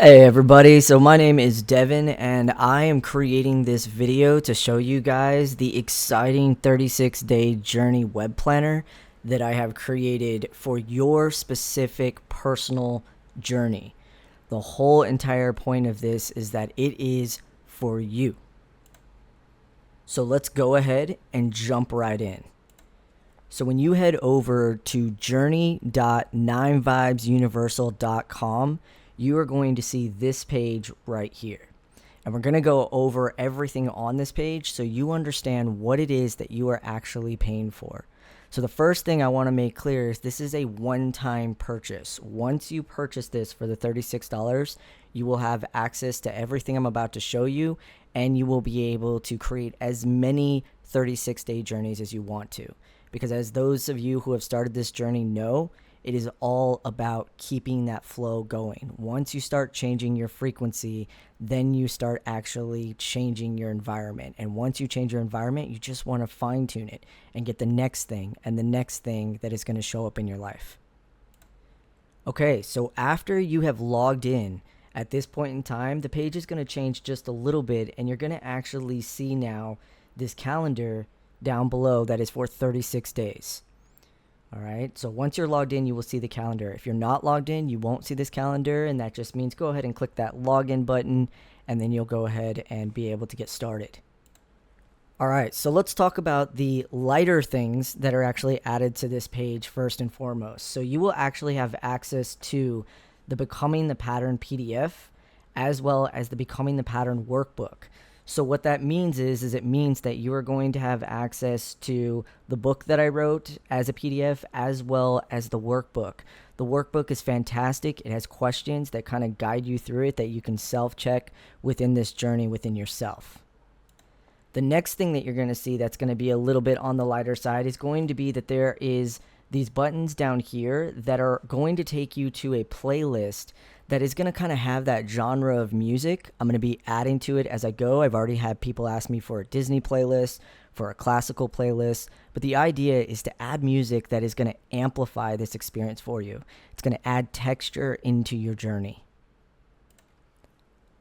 Hey everybody, so my name is Devin and I am creating this video to show you guys the exciting 36-day journey web planner that I have created for your specific personal journey. The whole entire point of this is that it is for you. So let's go ahead and jump right in. So when you head over to journey.9vibesuniversal.com, you are going to see this page right here. And we're going to go over everything on this page so you understand what it is that you are actually paying for. So the first thing I want to make clear is this is a one-time purchase. Once you purchase this for the $36, you will have access to everything I'm about to show you, and you will be able to create as many 36-day journeys as you want to. Because as those of you who have started this journey know, it is all about keeping that flow going. Once you start changing your frequency, then you start actually changing your environment. And once you change your environment, you just want to fine tune it and get the next thing and the next thing that is going to show up in your life. Okay, so after you have logged in, at this point in time, the page is going to change just a little bit, and you're going to actually see now this calendar down below that is for 36 days. All right, so once you're logged in, you will see the calendar. If you're not logged in, you won't see this calendar, and that just means go ahead and click that login button, and then you'll go ahead and be able to get started. All right, so let's talk about the lighter things that are actually added to this page first and foremost. So you will actually have access to the Becoming the Pattern PDF, as well as the Becoming the Pattern workbook. So what that means is it means that you are going to have access to the book that I wrote as a PDF, as well as the workbook. The workbook is fantastic. It has questions that kind of guide you through it that you can self-check within this journey within yourself. The next thing that you're going to see that's going to be a little bit on the lighter side is going to be that there is these buttons down here that are going to take you to a playlist that is going to kind of have that genre of music. I'm going to be adding to it as I go. I've already had people ask me for a Disney playlist, for a classical playlist, but the idea is to add music that is going to amplify this experience for you. It's going to add texture into your journey.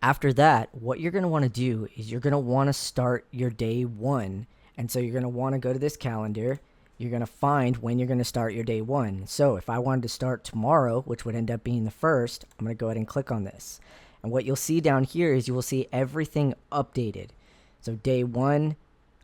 After that, what you're going to want to do is you're going to want to start your day one. And so you're going to want to go to this calendar. You're going to find when you're going to start your day one. So if I wanted to start tomorrow, which would end up being the first, I'm going to go ahead and click on this. And what you'll see down here is you will see everything updated. So day one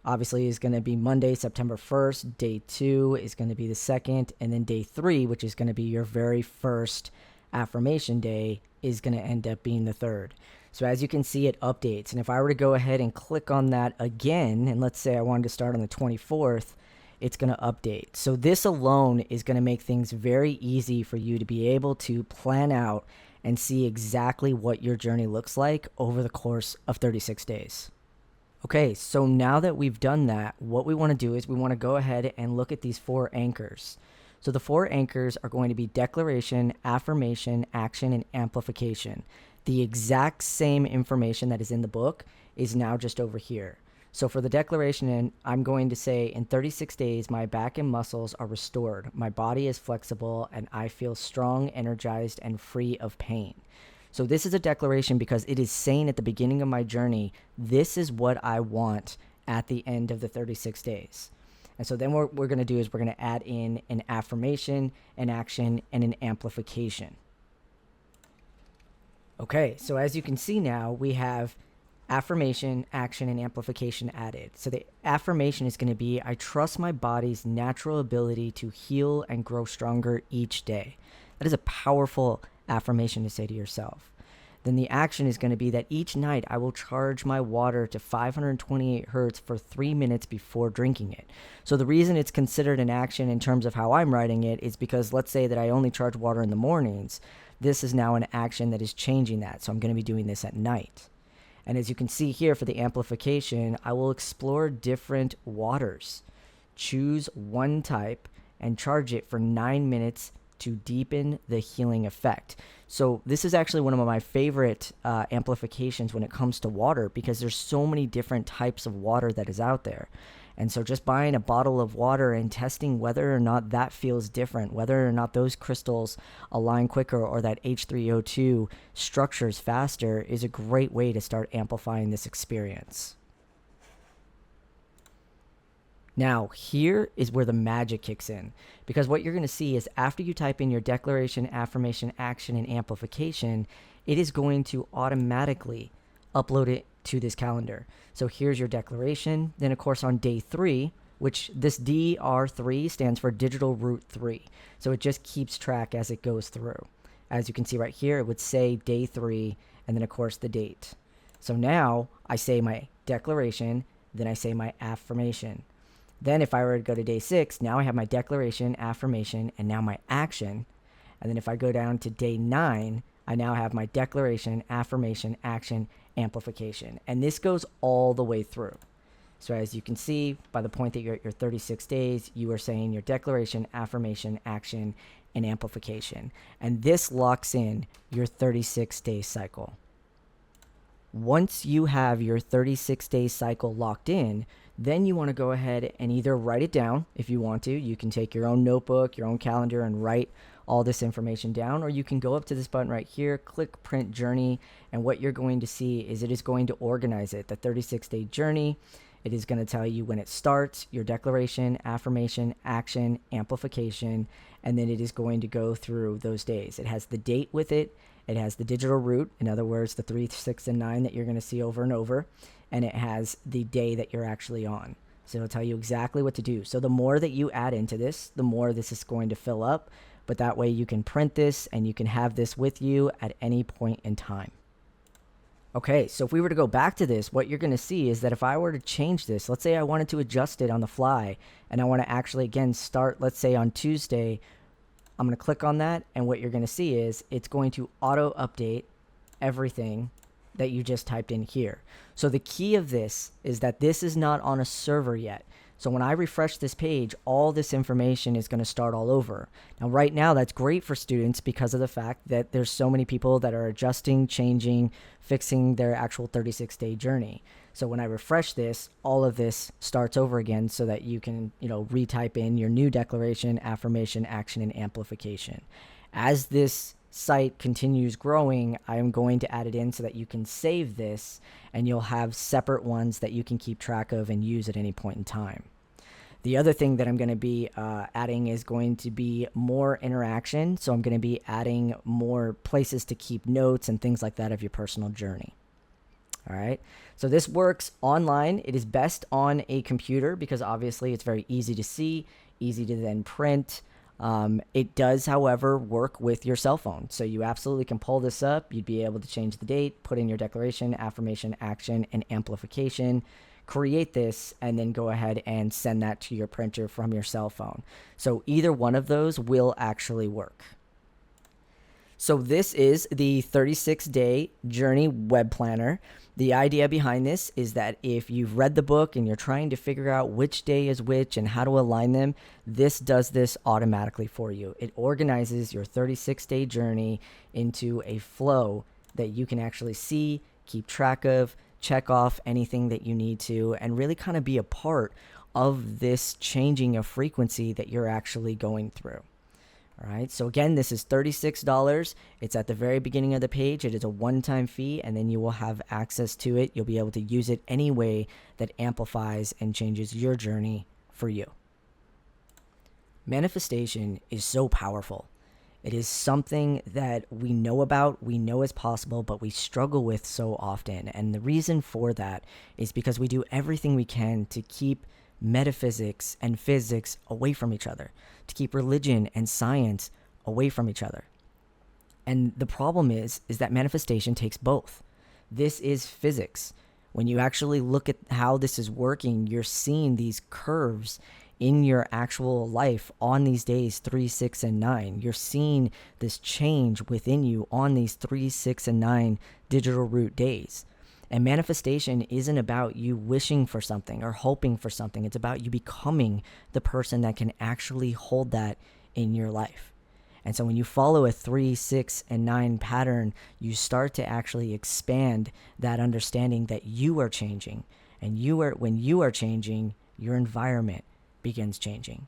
obviously is going to be Monday, September 1st. Day two is going to be the 2nd. And then day three, which is going to be your very first affirmation day, is going to end up being the 3rd. So as you can see, it updates. And if I were to go ahead and click on that again, and let's say I wanted to start on the 24th, it's going to update. So this alone is going to make things very easy for you to be able to plan out and see exactly what your journey looks like over the course of 36 days. Okay, so now that we've done that, what we want to do is we want to go ahead and look at these 4 anchors. So the 4 anchors are going to be declaration, affirmation, action, and amplification. The exact same information that is in the book is now just over here. So for the declaration, I'm going to say, in 36 days, my back and muscles are restored. My body is flexible, and I feel strong, energized, and free of pain. So this is a declaration because it is saying at the beginning of my journey, this is what I want at the end of the 36 days. And so then what we're going to do is we're going to add in an affirmation, an action, and an amplification. Okay, so as you can see now, we have affirmation, action, and amplification added. So the affirmation is going to be, I trust my body's natural ability to heal and grow stronger each day. That is a powerful affirmation to say to yourself. Then the action is going to be that each night I will charge my water to 528 hertz for 3 minutes before drinking it. So the reason it's considered an action in terms of how I'm writing it is because let's say that I only charge water in the mornings. This is now an action that is changing that. So I'm going to be doing this at night. And as you can see here for the amplification, I will explore different waters. Choose one type and charge it for 9 minutes to deepen the healing effect. So this is actually one of my favorite amplifications when it comes to water because there's so many different types of water that is out there. And so just buying a bottle of water and testing whether or not that feels different, whether or not those crystals align quicker or that H3O2 structures faster, is a great way to start amplifying this experience. Now, here is where the magic kicks in, because what you're going to see is after you type in your declaration, affirmation, action, and amplification, it is going to automatically upload it to this calendar. So here's your declaration. Then, of course, on day 3, which this DR3 stands for Digital Root 3. So it just keeps track as it goes through. As you can see right here, it would say day 3, and then, of course, the date. So now I say my declaration, then I say my affirmation. Then if I were to go to day 6, now I have my declaration, affirmation, and now my action. And then if I go down to day 9, I now have my declaration, affirmation, action, amplification. And this goes all the way through. So as you can see, by the point that you're at your 36 days, you are saying your declaration, affirmation, action, and amplification. And this locks in your 36-day cycle. Once you have your 36-day cycle locked in, then you want to go ahead and either write it down if you want to. You can take your own notebook, your own calendar, and write all this information down, or you can go up to this button right here, click print journey, and what you're going to see is it is going to organize it. The 36-day journey, it is going to tell you when it starts, your declaration, affirmation, action, amplification, and then it is going to go through those days. It has the date with it. It has the digital root, in other words, the 3, 6, and 9 that you're going to see over and over, and it has the day that you're actually on. So it'll tell you exactly what to do. So the more that you add into this, the more this is going to fill up, but that way you can print this and you can have this with you at any point in time. Okay, so if we were to go back to this, what you're going to see is that if I were to change this, let's say I wanted to adjust it on the fly, and I want to actually, again, start, let's say on Tuesday, I'm going to click on that, and what you're going to see is it's going to auto-update everything that you just typed in here. So the key of this is that this is not on a server yet. So when I refresh this page, all this information is going to start all over. Now, right now, that's great for students because of the fact that there's so many people that are adjusting, changing, fixing their actual 36-day journey. So when I refresh this, all of this starts over again so that you can, retype in your new declaration, affirmation, action, and amplification. As this site continues growing, I am going to add it in so that you can save this and you'll have separate ones that you can keep track of and use at any point in time. The other thing that I'm going to be adding is going to be more interaction. So I'm going to be adding more places to keep notes and things like that of your personal journey. All right. So this works online. It is best on a computer because obviously it's very easy to see, easy to then print. It does, however, work with your cell phone. So you absolutely can pull this up. You'd be able to change the date, put in your declaration, affirmation, action, and amplification, create this, and then go ahead and send that to your printer from your cell phone. So either one of those will actually work. So this is the 36-day journey web planner. The idea behind this is that if you've read the book and you're trying to figure out which day is which and how to align them, this does this automatically for you. It organizes your 36-day journey into a flow that you can actually see, keep track of, check off anything that you need to, and really kind of be a part of this changing of frequency that you're actually going through. All right, so again, this is $36. It's at the very beginning of the page. It is a one-time fee, and then you will have access to it. You'll be able to use it any way that amplifies and changes your journey for you. Manifestation is so powerful. It is something that we know about, we know is possible, but we struggle with so often. And the reason for that is because we do everything we can to keep metaphysics and physics away from each other, to keep religion and science away from each other. And the problem is that manifestation takes both. This is physics. When you actually look at how this is working, you're seeing these curves in your actual life on these days 3, 6, and 9. You're seeing this change within you on these 3, 6, and 9 digital root days. And manifestation isn't about you wishing for something or hoping for something. It's about you becoming the person that can actually hold that in your life. And so when you follow a 3, 6, and 9 pattern, you start to actually expand that understanding that you are changing. And when you are changing, your environment begins changing.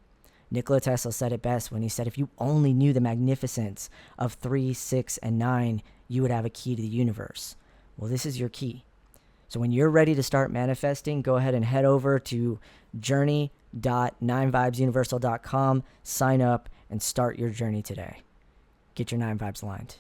Nikola Tesla said it best when he said, if you only knew the magnificence of 3, 6, and 9, you would have a key to the universe. Well, this is your key. So when you're ready to start manifesting, go ahead and head over to journey.9vibesuniversal.com, sign up, and start your journey today. Get your 9 vibes aligned.